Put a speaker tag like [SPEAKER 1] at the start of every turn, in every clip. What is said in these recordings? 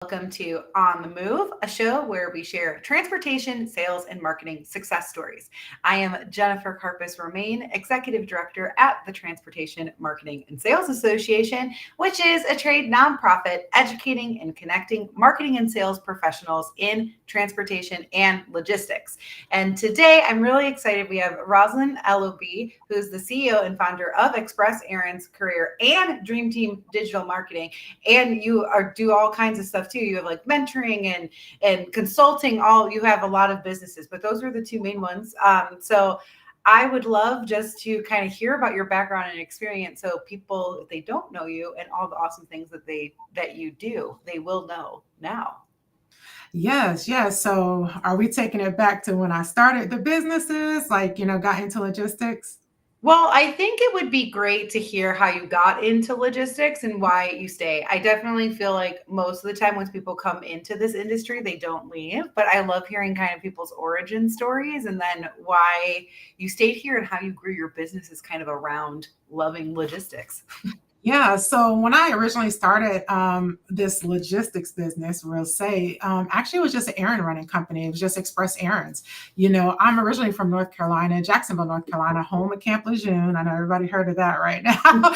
[SPEAKER 1] Welcome to On the Move, a show where we share transportation, sales, and marketing success stories. I am Jennifer Carpus Romaine, Executive Director at the Transportation Marketing and Sales Association, which is a trade nonprofit educating and connecting marketing and sales professionals in transportation and logistics. And today I'm really excited. We have Roslyn Ellerbee, who's the CEO and founder of Express Errands, Courier, and Dream Team Digital Marketing. And do all kinds of stuff too. You have like mentoring and consulting. You have a lot of businesses, but those are the two main ones. So I would love just to kind of hear about your background and experience, so people, if they don't know you and all the awesome things that you do, they will know now.
[SPEAKER 2] Yes, yes. So are we taking it back to when I started the businesses, got into logistics?
[SPEAKER 1] Well, I think it would be great to hear how you got into logistics and why you stay. I definitely feel like most of the time when people come into this industry, they don't leave, but I love hearing kind of people's origin stories and then why you stayed here and how you grew your business is kind of around loving logistics.
[SPEAKER 2] Yeah, so when I originally started this logistics business, we'll say, actually it was just an errand running company. It was just Express Errands. I'm originally from North Carolina, Jacksonville, North Carolina, home of Camp Lejeune. I know everybody heard of that right now,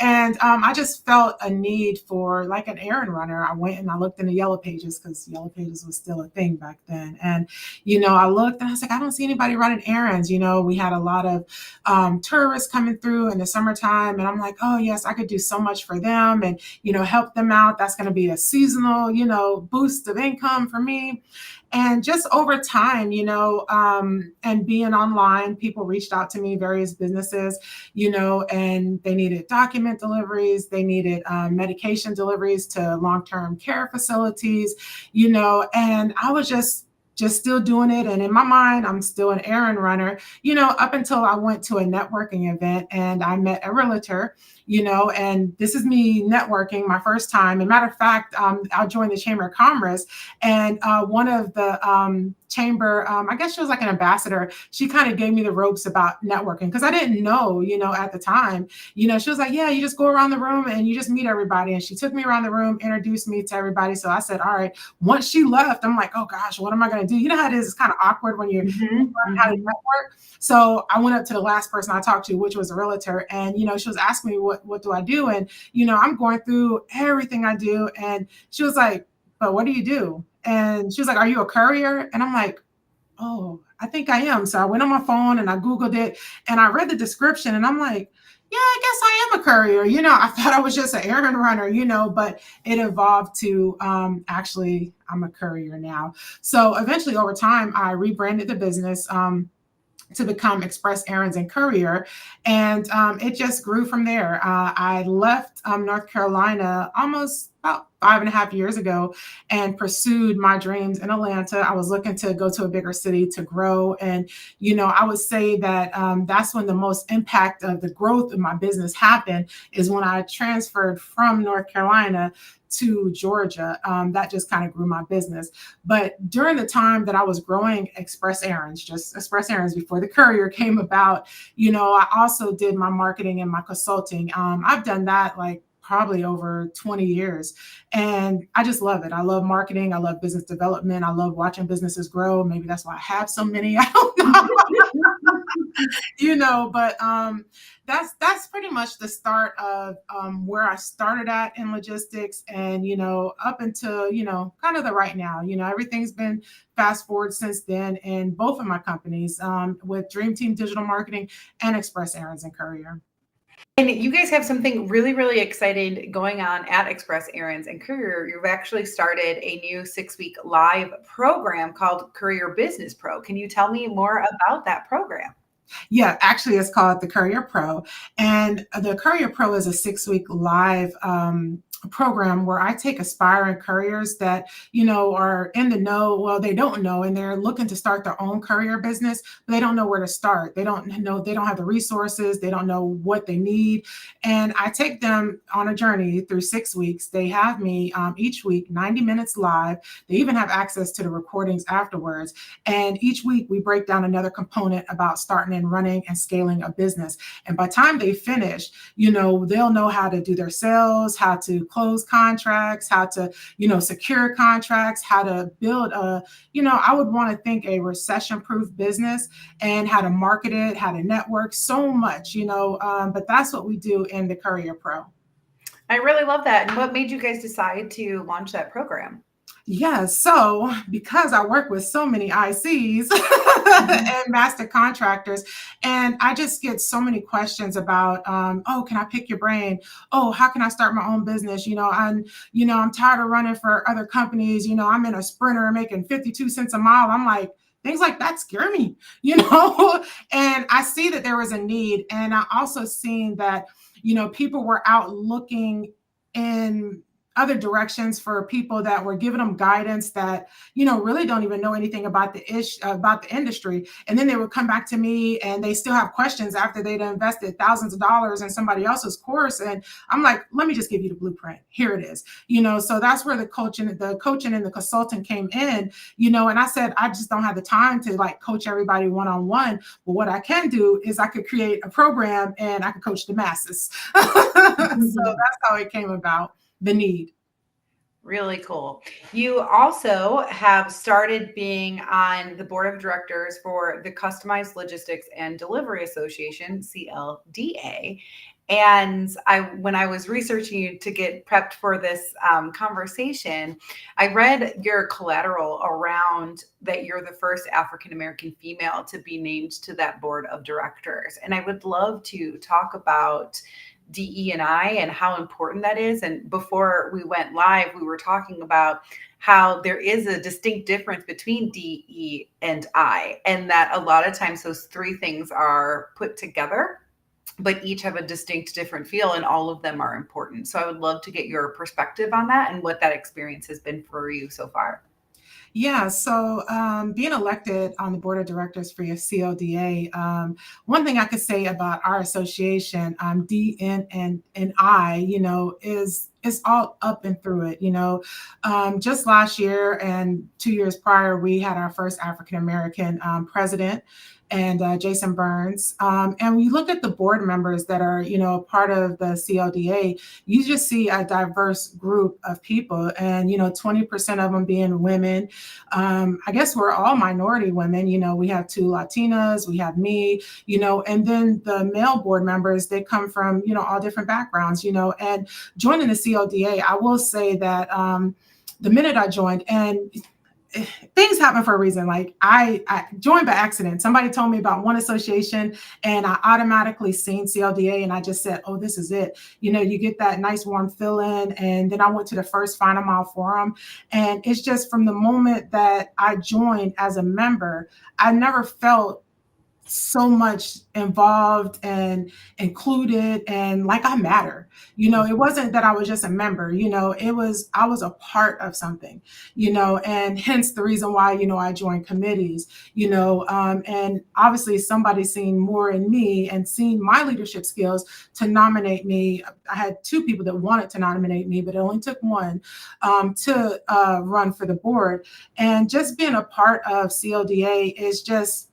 [SPEAKER 2] and I just felt a need for like an errand runner. I went and I looked in the Yellow Pages because Yellow Pages was still a thing back then. And, I looked and I was like, I don't see anybody running errands. We had a lot of tourists coming through in the summertime. And I'm like, oh, yes, I could do so much for them and, help them out. That's going to be a seasonal, boost of income for me. And just over time, and being online, people reached out to me, various businesses, and they needed document deliveries. They needed medication deliveries to long-term care facilities, and I was just still doing it. And in my mind, I'm still an errand runner, up until I went to a networking event and I met a realtor, and this is me networking my first time. And matter of fact, I joined the Chamber of Commerce, and one of the chamber, I guess she was like an ambassador. She kind of gave me the ropes about networking because I didn't know, at the time, she was like, yeah, you just go around the room and you just meet everybody. And she took me around the room, introduced me to everybody. So I said, all right. Once she left, I'm like, oh gosh, what am I going to do? You know how it is? It's kind of awkward when you're learning how to network. So I went up to the last person I talked to, which was a realtor. And, she was asking me, what do I do? And, I'm going through everything I do. And she was like, but what do you do? And she was like, are you a courier? And I'm like, oh, I think I am. So I went on my phone and I Googled it and I read the description and I'm like, yeah, I guess I am a courier. I thought I was just an errand runner, but it evolved to actually I'm a courier now. So eventually over time, I rebranded the business. To become Express Errands and Courier. And it just grew from there. I left North Carolina almost about 5.5 years ago and pursued my dreams in Atlanta. I was looking to go to a bigger city to grow. And, I would say that that's when the most impact of the growth of my business happened is when I transferred from North Carolina to Georgia. That just kind of grew my business. But during the time that I was growing Express Errands, just Express Errands before the Courier came about, I also did my marketing and my consulting. I've done that like probably over 20 years. And I just love it. I love marketing. I love business development. I love watching businesses grow. Maybe that's why I have so many. I don't know. But that's pretty much the start of where I started at in logistics and, up until, kind of the right now, everything's been fast forward since then in both of my companies with Dream Team Digital Marketing and Express Errands and Courier.
[SPEAKER 1] And you guys have something really, really exciting going on at Express Errands and Courier. You've actually started a new 6-week live program called Courier Business Pro. Can you tell me more about that program?
[SPEAKER 2] Yeah, actually, it's called the Courier Pro. And the Courier Pro is a 6-week live program where I take aspiring couriers that, are in the know. Well, they don't know, and they're looking to start their own courier business, but they don't know where to start. They don't know, they don't have the resources. They don't know what they need. And I take them on a journey through 6 weeks. They have me each week, 90 minutes live. They even have access to the recordings afterwards. And each week we break down another component about starting and running and scaling a business. And by the time they finish, they'll know how to do their sales, how to close contracts, how to, secure contracts, how to build I would want to think a recession-proof business and how to market it, how to network, so much, but that's what we do in the Courier Pro.
[SPEAKER 1] I really love that. And what made you guys decide to launch that program?
[SPEAKER 2] Yeah, so because I work with so many ICs and master contractors, and I just get so many questions about, oh, can I pick your brain? Oh, how can I start my own business? I'm tired of running for other companies. I'm in a Sprinter making 52 cents a mile. I'm like, things like that scare me, and I see that there was a need. And I also seen that, people were out looking in other directions for people that were giving them guidance that really don't even know anything about the industry, and then they would come back to me and they still have questions after they'd invested thousands of dollars in somebody else's course, and I'm like, let me just give you the blueprint. Here it is. So that's where the coaching and the consultant came in. And I said, I just don't have the time to like coach everybody one-on-one, but what I can do is I could create a program and I could coach the masses. So that's how it came about, the need.
[SPEAKER 1] Really cool. You also have started being on the board of directors for the Customized Logistics and Delivery Association, CLDA. And when I was researching you to get prepped for this conversation, I read your collateral around that you're the first African-American female to be named to that board of directors. And I would love to talk about DE&I and how important that is. And before we went live, we were talking about how there is a distinct difference between DE and I, and that a lot of times those three things are put together, but each have a distinct different feel, and all of them are important. So I would love to get your perspective on that and what that experience has been for you so far.
[SPEAKER 2] Yeah, so being elected on the board of directors for your CLDA, one thing I could say about our association, DN and I, is all up and through it. Just last year and 2 years prior, we had our first African American president, and Jason Burns. And we look at the board members that are, part of the CLDA, you just see a diverse group of people, and 20% of them being women. I guess we're all minority women. We have 2 Latinas, we have me, and then the male board members, they come from, all different backgrounds, and joining the CLDA, I will say that the minute I joined, and things happen for a reason. Like I joined by accident. Somebody told me about one association and I automatically seen CLDA and I just said, oh, this is it. You get that nice warm feeling. And then I went to the first Final Mile Forum. And it's just from the moment that I joined as a member, I never felt so much involved and included and like I matter. It wasn't that I was just a member, I was a part of something, and hence the reason why, I joined committees, and obviously somebody seen more in me and seen my leadership skills to nominate me. I had 2 people that wanted to nominate me, but it only took one to run for the board. And just being a part of CLDA is just,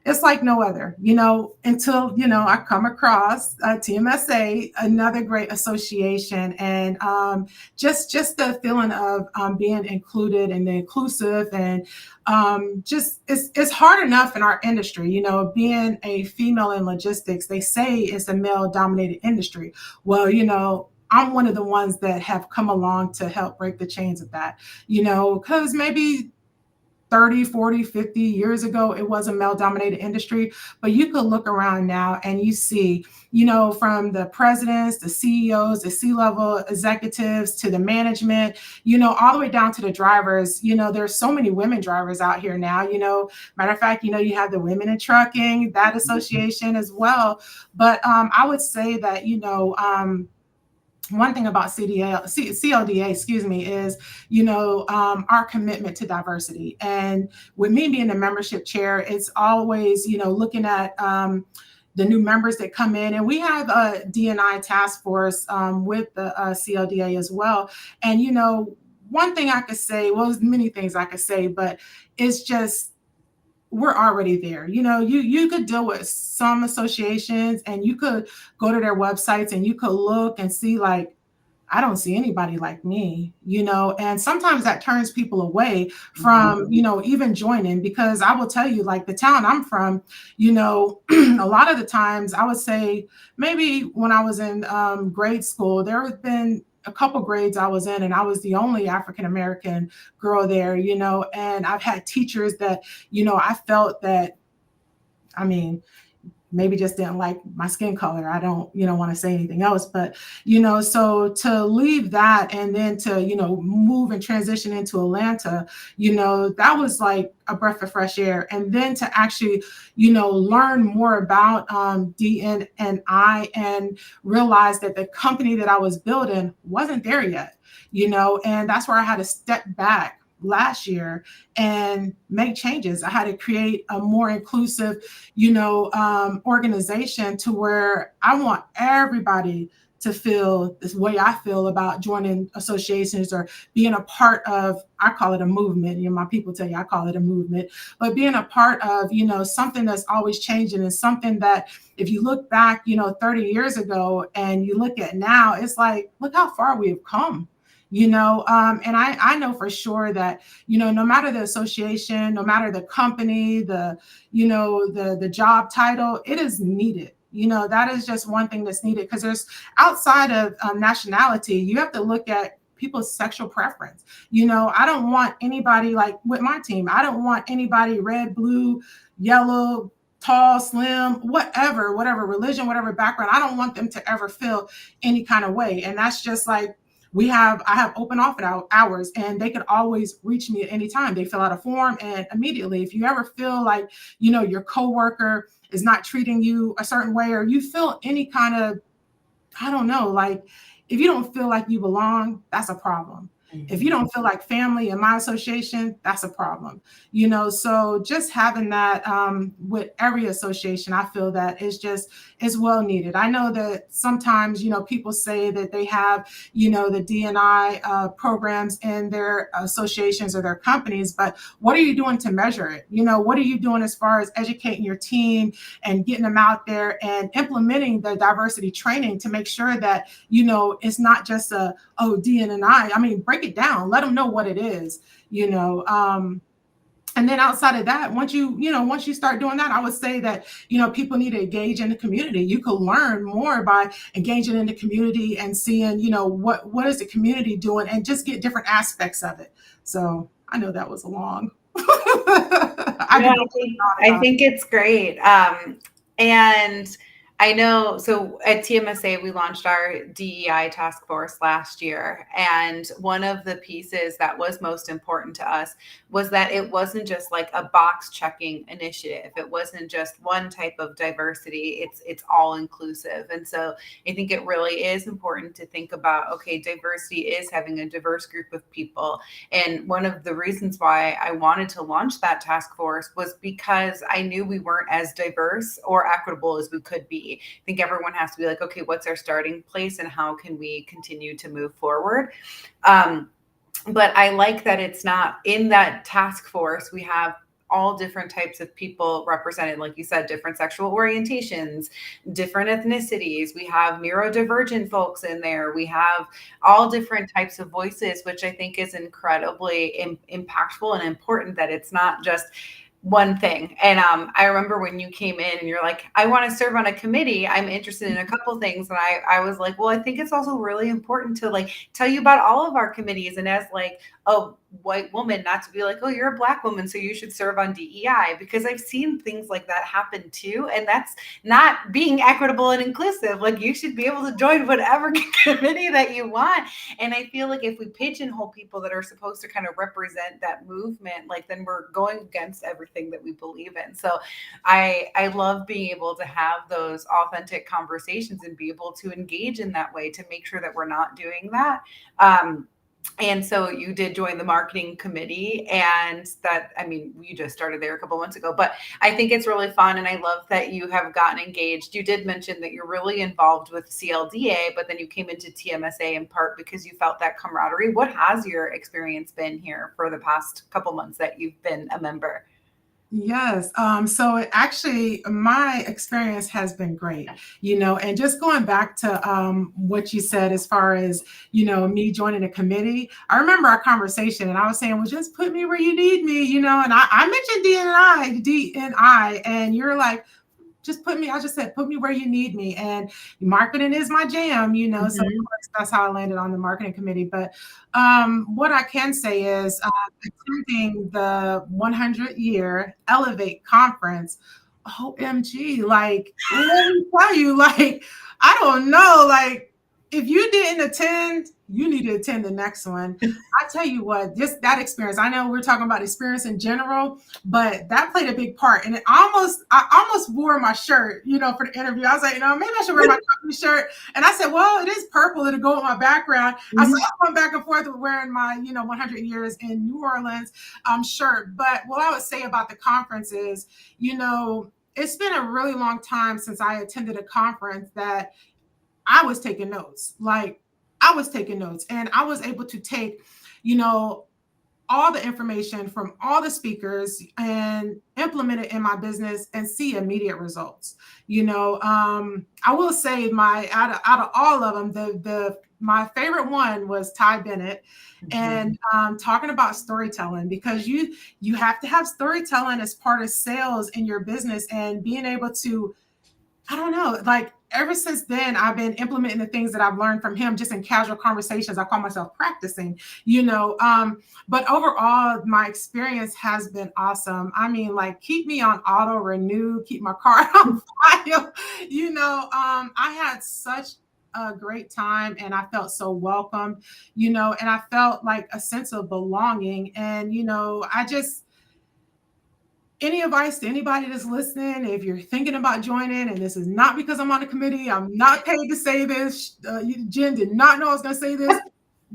[SPEAKER 2] it's like no other, until, I come across TMSA, another great association. And just the feeling of being included and inclusive, and just it's hard enough in our industry, being a female in logistics. They say it's a male dominated industry. Well, I'm one of the ones that have come along to help break the chains of that, because maybe 30, 40, 50 years ago, it was a male-dominated industry. But you could look around now and you see, from the presidents, the CEOs, the C-level executives to the management, all the way down to the drivers. There's so many women drivers out here now. Matter of fact, you have the Women in Trucking, that association as well. But I would say that, one thing about CLDA, is, our commitment to diversity. And with me being the membership chair, it's always, looking at the new members that come in. And we have a D&I task force with the CLDA as well. And, one thing I could say, well, there's many things I could say, but it's just, we're already there. You could deal with some associations and you could go to their websites and you could look and see like, I don't see anybody like me, and sometimes that turns people away
[SPEAKER 1] Mhm.
[SPEAKER 2] from, even joining, because I will tell you, like the town I'm from, a lot of the times I would say maybe when I was in grade school, there have been a couple grades I was in, and I was the only African American girl there, and I've had teachers that, I felt that, I mean, maybe just didn't like my skin color. I don't, want to say anything else, but, so to leave that and then to, move and transition into Atlanta, that was like a breath of fresh air. And then to actually, learn more about DNI and realize that the company that I was building wasn't there yet, and that's where I had to step back last year and make changes. I had to create a more inclusive, organization to where I want everybody to feel this way I feel about joining associations or being a part of, I call it a movement. My people tell you I call it a movement, but being a part of, something that's always changing, and something that if you look back, 30 years ago and you look at now, it's like, look how far we have come. And I know for sure that, no matter the association, no matter the company, the job title, it is needed. That is just one thing that's needed, because there's, outside of nationality, you have to look at people's sexual preference. I don't want anybody, like with my team, I don't want anybody red, blue, yellow, tall, slim, whatever religion, whatever background. I don't want them to ever feel any kind of way. And that's just like, I have open office hours, and they can always reach me at any time. They fill out a form, and immediately, if you ever feel like, your coworker is not treating you a certain way, or you feel any kind of, I don't know, like if you don't feel like you belong, that's a problem. If you
[SPEAKER 1] Mhm.
[SPEAKER 2] don't feel like family in my association, that's a problem. So just having that with every association, I feel that is well needed. I know that sometimes, people say that they have, the DNI programs in their associations or their companies, but what are you doing to measure it? What are you doing as far as educating your team and getting them out there and implementing the diversity training to make sure that, it's not just DNI. I mean, break it down, let them know what it is, and then outside of that, once you start doing that, I would say that, people need to engage in the community. You can learn more by engaging in the community and seeing, what is the community doing, and just get different aspects of it. So I know that was a long, I
[SPEAKER 1] No,
[SPEAKER 2] could go on and
[SPEAKER 1] I
[SPEAKER 2] on about
[SPEAKER 1] think it's great. And I know, so at TMSA, we launched our DEI task force last year. And one of the pieces that was most important to us was that it wasn't just like a box checking initiative. It wasn't just one type of diversity. It's all inclusive. And so I think it really is important to think about, okay, diversity is having a diverse group of people. And one of the reasons why I wanted to launch that task force was because I knew we weren't as diverse or equitable as we could be. I think everyone has to be like, okay, what's our starting place and how can we continue to move forward? But I like that it's not in that task force. We have all different types of people represented, like you said, different sexual orientations, different ethnicities. We have neurodivergent folks in there. We have all different types of voices, which I think is incredibly impactful and important, that it's not just one thing. And I remember when you came in and you're like, I want to serve on a committee. I'm interested in a couple things. And I was like, well, I think it's also really important to like tell you about all of our committees. And as like a white woman, not to be like, oh, you're a Black woman, so you should serve on DEI, because I've seen things like that happen too. And that's not being equitable and inclusive. Like, you should be able to join whatever committee that you want. And I feel like if we pigeonhole people that are supposed to kind of represent that movement, like then we're going against everything that we believe in. So I love being able to have those authentic conversations and be able to engage in that way to make sure that we're not doing that. And so you did join the marketing committee, and that, I mean, you just started there a couple months ago, but I think it's really fun. And I love that you have gotten engaged. You did mention that you're really involved with CLDA, but then you came into TMSA in part because you felt that camaraderie. What has your experience been here for the past couple months that you've been a member?
[SPEAKER 2] Yes. My experience has been great, and just going back to what you said as far as, me joining a committee. I remember our conversation and I was saying, well, just put me where you need me, and I mentioned D&I, and you're like, I just said, put me where you need me. And marketing is my jam, So of
[SPEAKER 1] Mhm.
[SPEAKER 2] course, that's how I landed on the marketing committee. But what I can say is attending the 100-year Elevate conference, OMG, like, let me tell you, like, I don't know, like, if you didn't attend, you need to attend the next one. I tell you what, just that experience. I know we're talking about experience in general, but that played a big part. And I almost wore my shirt, for the interview. I was like, maybe I should wear my company shirt. And I said, well, it is purple. It'll go with my background. I said,
[SPEAKER 1] Mhm.
[SPEAKER 2] I went back and forth with wearing my, 100 years in New Orleans shirt. But what I would say about the conference is, it's been a really long time since I attended a conference that I was taking notes. Like, I was taking notes and I was able to take, you know, all the information from all the speakers and implement it in my business and see immediate results. I will say out of all of them, the my favorite one was Ty Bennett,
[SPEAKER 1] Mhm.
[SPEAKER 2] and talking about storytelling, because you have to have storytelling as part of sales in your business, and being able to, I don't know, like, ever since then, I've been implementing the things that I've learned from him just in casual conversations. I call myself practicing, but overall, my experience has been awesome. I mean, like, keep me on auto renew, keep my car on file. I had such a great time and I felt so welcome, and I felt like a sense of belonging. And, I just, any advice to anybody that's listening, if you're thinking about joining, and this is not because I'm on the committee, I'm not paid to say this. Jen did not know I was going to say this.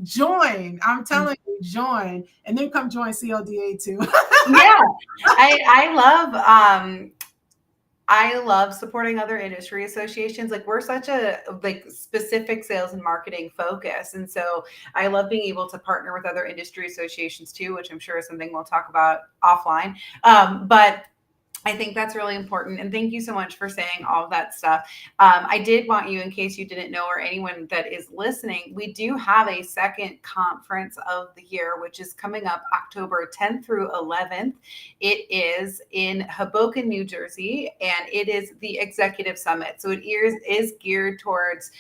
[SPEAKER 2] Join. I'm telling you, join, and then come join CLDA too.
[SPEAKER 1] Yeah, I love I love supporting other industry associations. Like, we're such a like specific sales and marketing focus. And so I love being able to partner with other industry associations too, which I'm sure is something we'll talk about offline. But I think that's really important. And thank you so much for saying all of that stuff. I did want you, in case you didn't know, or anyone that is listening, we do have a second conference of the year, which is coming up October 10th through 11th. It is in Hoboken, New Jersey, and it is the Executive Summit. So it is geared towards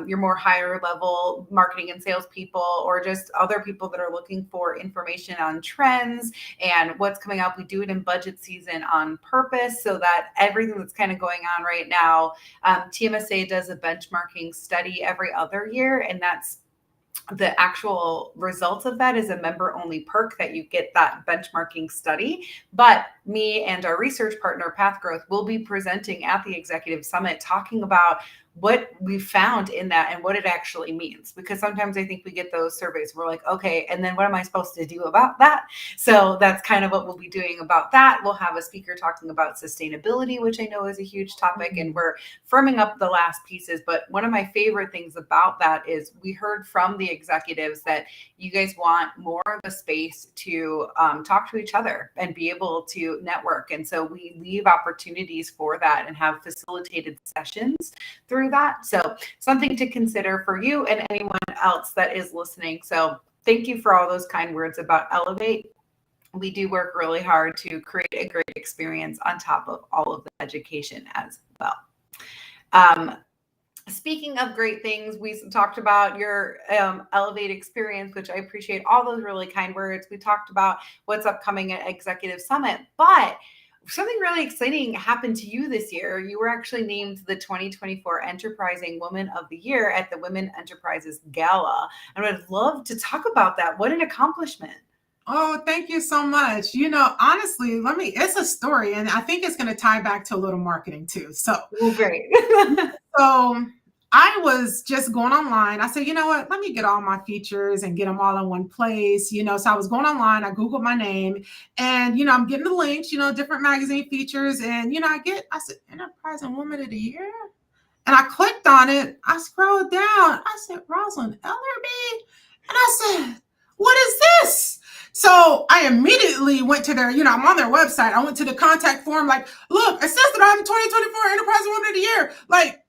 [SPEAKER 1] your more higher level marketing and sales people, or just other people that are looking for information on trends and what's coming up. We do it in budget season on purpose so that everything that's kind of going on right now, TMSA does a benchmarking study every other year, and that's the actual results of that is a member only perk that you get that benchmarking study. But me and our research partner, Path Growth, will be presenting at the Executive Summit talking about what we found in that and what it actually means. Because sometimes I think we get those surveys, we're like, okay, and then what am I supposed to do about that? So that's kind of what we'll be doing about that. We'll have a speaker talking about sustainability, which I know is a huge topic, and we're firming up the last pieces. But one of my favorite things about that is we heard from the executives that you guys want more of a space to talk to each other and be able to network. And so we leave opportunities for that and have facilitated sessions through that. So something to consider for you and anyone else that is listening. So thank you for all those kind words about Elevate. We do work really hard to create a great experience on top of all of the education as well. Um, Speaking of great things, we talked about your Elevate experience, which I appreciate all those really kind words. We talked about what's upcoming at Executive Summit, but something really exciting happened to you this year. You were actually named the 2024 Enterprising Woman of the Year at the Women Enterprises Gala. And I'd love to talk about that. What an accomplishment.
[SPEAKER 2] Oh, thank you so much. Honestly, it's a story, and I think it's going to tie back to a little marketing too.
[SPEAKER 1] Well, great.
[SPEAKER 2] So I was just going online. I said, you know what? Let me get all my features and get them all in one place. So I was going online. I Googled my name, and, I'm getting the links, different magazine features. And, I said, Enterprise and Woman of the Year. And I clicked on it. I scrolled down. I said, Roslyn Ellerbee. And I said, what is this? So So I immediately went to their, I'm on their website. I went to the contact form, like, look, it says that I'm 2024 Enterprise Woman of the Year. Like,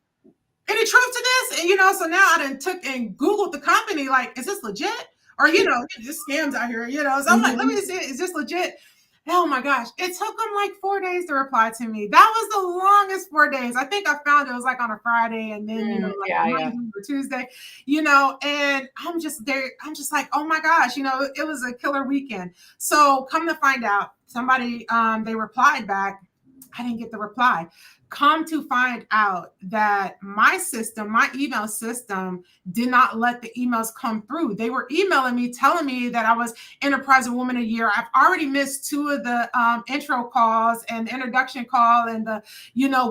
[SPEAKER 2] any truth to this? And, so now I done took and Googled the company, like, is this legit? Or, just scams out here, So I'm like, let me see, is this legit? Oh my gosh, it took them like 4 days to reply to me. That was the longest 4 days. I think I found it was like on a Friday and then, like Monday or Tuesday, and I'm just there. I'm just like, oh my gosh, it was a killer weekend. So come to find out, somebody, they replied back. I didn't get the reply. Come to find out that my email system did not let the emails come through. They were emailing me, telling me that I was Enterprise Woman of the Year. I've already missed 2 of the intro calls and the introduction call and the,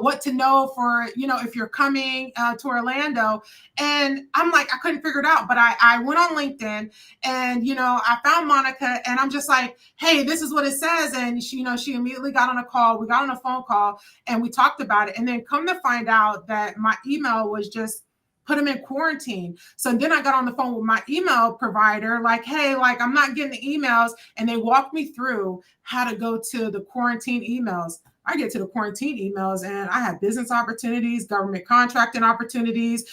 [SPEAKER 2] what to know for, if you're coming to Orlando. And I'm like, I couldn't figure it out. But I went on LinkedIn and, I found Monica and I'm just like, hey, this is what it says. And she, she immediately got on a call. We got on a phone call and we talked about it. And then come to find out that my email was just put them in quarantine. So then I got on the phone with my email provider, like, hey, like I'm not getting the emails. And they walked me through how to go to the quarantine emails. I get to the quarantine emails and I have business opportunities, government contracting opportunities,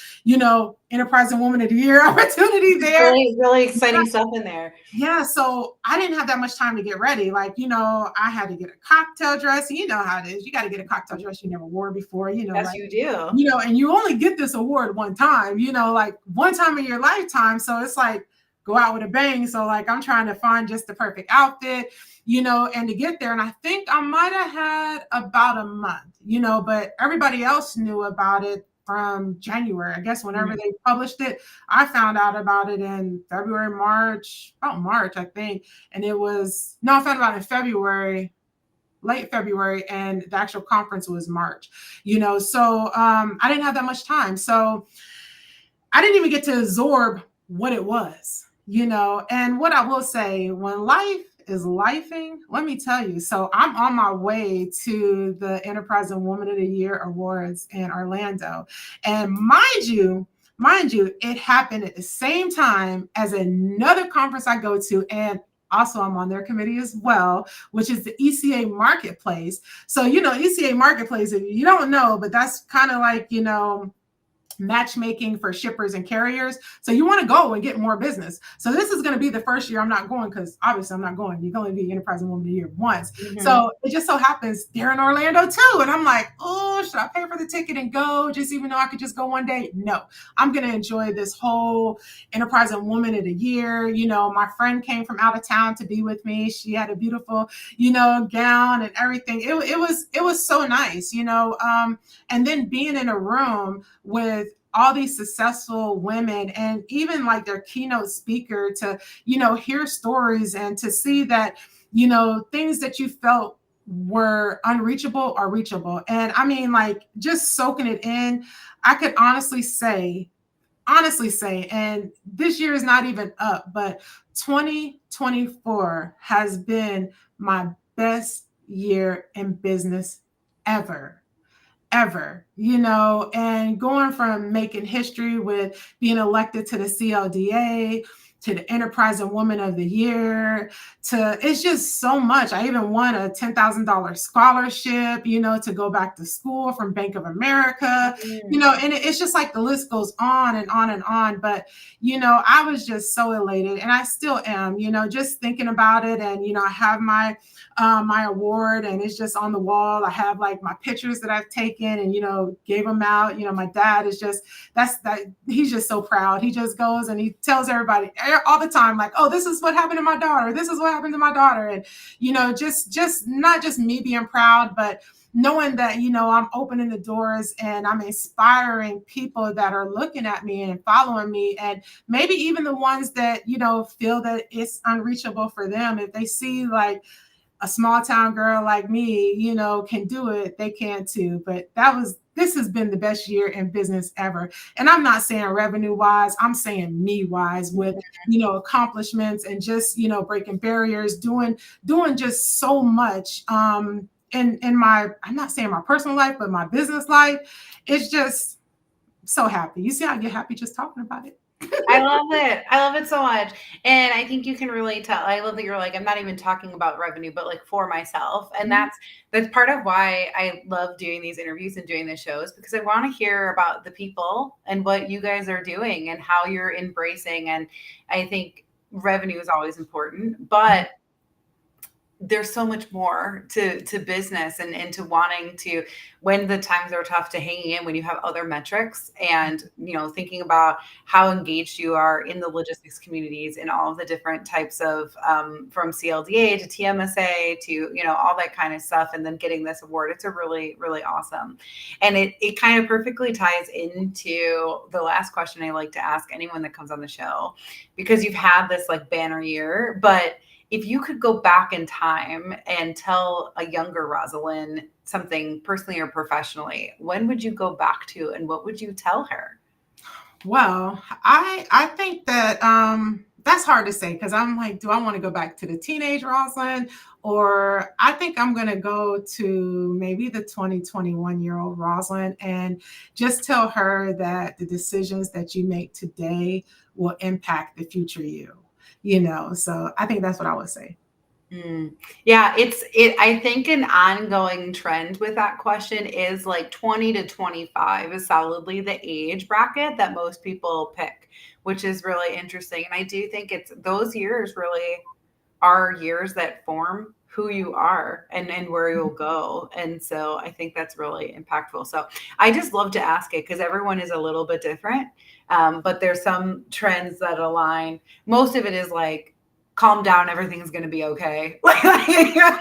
[SPEAKER 2] Enterprise and Woman of the Year opportunity there.
[SPEAKER 1] Really, really exciting stuff in there.
[SPEAKER 2] Yeah. So I didn't have that much time to get ready. Like, I had to get a cocktail dress. You know how it is. You got to get a cocktail dress you never wore before,
[SPEAKER 1] Yes,
[SPEAKER 2] like,
[SPEAKER 1] you do.
[SPEAKER 2] And you only get this award one time, like one time in your lifetime. So it's like, go out with a bang. So like, I'm trying to find just the perfect outfit, and to get there. And I think I might have had about a month, but everybody else knew about it from January. I guess whenever they published it, I found out about it in February, March, I think. And I found out in February, late February, and the actual conference was March, so I didn't have that much time. So I didn't even get to absorb what it was, and what I will say, when life is lifing, let me tell you. So I'm on my way to the Enterprise and Woman of the Year Awards in Orlando. And mind you, it happened at the same time as another conference I go to. And also, I'm on their committee as well, which is the ECA Marketplace. So, ECA Marketplace, if you don't know, but that's kind of like, matchmaking for shippers and carriers. So you want to go and get more business. So this is going to be the first year I'm not going, because obviously I'm not going. You can only be Enterprise and Woman of the Year once. So it just so happens they're in Orlando too. And I'm like, oh, should I pay for the ticket and go, just even though I could just go one day? No, I'm going to enjoy this whole Enterprise and Woman of the Year. My friend came from out of town to be with me. She had a beautiful, gown and everything. It was so nice, and then being in a room with all these successful women and even like their keynote speaker to, hear stories and to see that, things that you felt were unreachable are reachable. And I mean, like, just soaking it in, I could honestly say, and this year is not even up, but 2024 has been my best year in business ever, and going from making history with being elected to the CLDA, to the Enterprise and Woman of the Year, to, it's just so much. I even won a $10,000 scholarship, to go back to school from Bank of America, and it's just like the list goes on and on and on. But, I was just so elated, and I still am, just thinking about it. And, I have my award, and it's just on the wall. I have like my pictures that I've taken and, gave them out. My dad is just, he's just so proud. He just goes and he tells everybody all the time, like, oh, this is what happened to my daughter. This is what happened to my daughter. And, just not just me being proud, but knowing that, I'm opening the doors and I'm inspiring people that are looking at me and following me. And maybe even the ones that, feel that it's unreachable for them. If they see like a small town girl like me, can do it, they can too. But this has been the best year in business ever. And I'm not saying revenue wise, I'm saying me wise, with, accomplishments and just, breaking barriers, doing just so much, in my, I'm not saying my personal life, but my business life. It's just so happy. You see, I get happy just talking about it.
[SPEAKER 1] I love it. I love it so much. And I think you can really tell. I love that you're like, I'm not even talking about revenue, but like for myself. And that's part of why I love doing these interviews and doing the shows, because I want to hear about the people and what you guys are doing and how you're embracing. And I think revenue is always important, but there's so much more to business and to wanting to, when the times are tough, to hanging in when you have other metrics, and thinking about how engaged you are in the logistics communities and all of the different types of from CLDA to TMSA to all that kind of stuff, and then getting this award. It's a really, really awesome, and it kind of perfectly ties into the last question I like to ask anyone that comes on the show, because you've had this like banner year. But if you could go back in time and tell a younger Roslyn something personally or professionally, when would you go back to and what would you tell her?
[SPEAKER 2] Well, I think that that's hard to say, because I'm like, do I want to go back to the teenage Rosalind, or I think I'm going to go to maybe the 2021-year-old Rosalind and just tell her that the decisions that you make today will impact the future you. So I think that's what I would say.
[SPEAKER 1] Mm. Yeah, I think an ongoing trend with that question is like 20 to 25 is solidly the age bracket that most people pick, which is really interesting. And I do think it's those years really are years that form who you are and where you'll go. And so I think that's really impactful. So I just love to ask it because everyone is a little bit different. But there's some trends that align. Most of it is like, calm down, everything's going to be okay. Because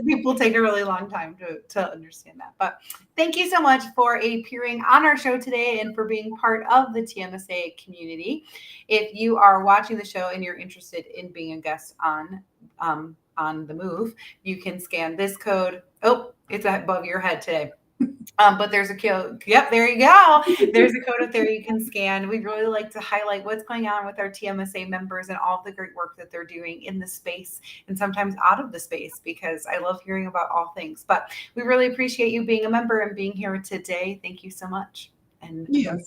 [SPEAKER 1] people take a really long time to understand that. But thank you so much for appearing on our show today and for being part of the TMSA community. If you are watching the show and you're interested in being a guest on the move, you can scan this code. Oh, it's above your head today. But there's a code. Yep, there you go. There's a code up there you can scan. We'd really like to highlight what's going on with our TMSA members and all the great work that they're doing in the space and sometimes out of the space, because I love hearing about all things. But we really appreciate you being a member and being here today. Thank you so much. And
[SPEAKER 2] Yes.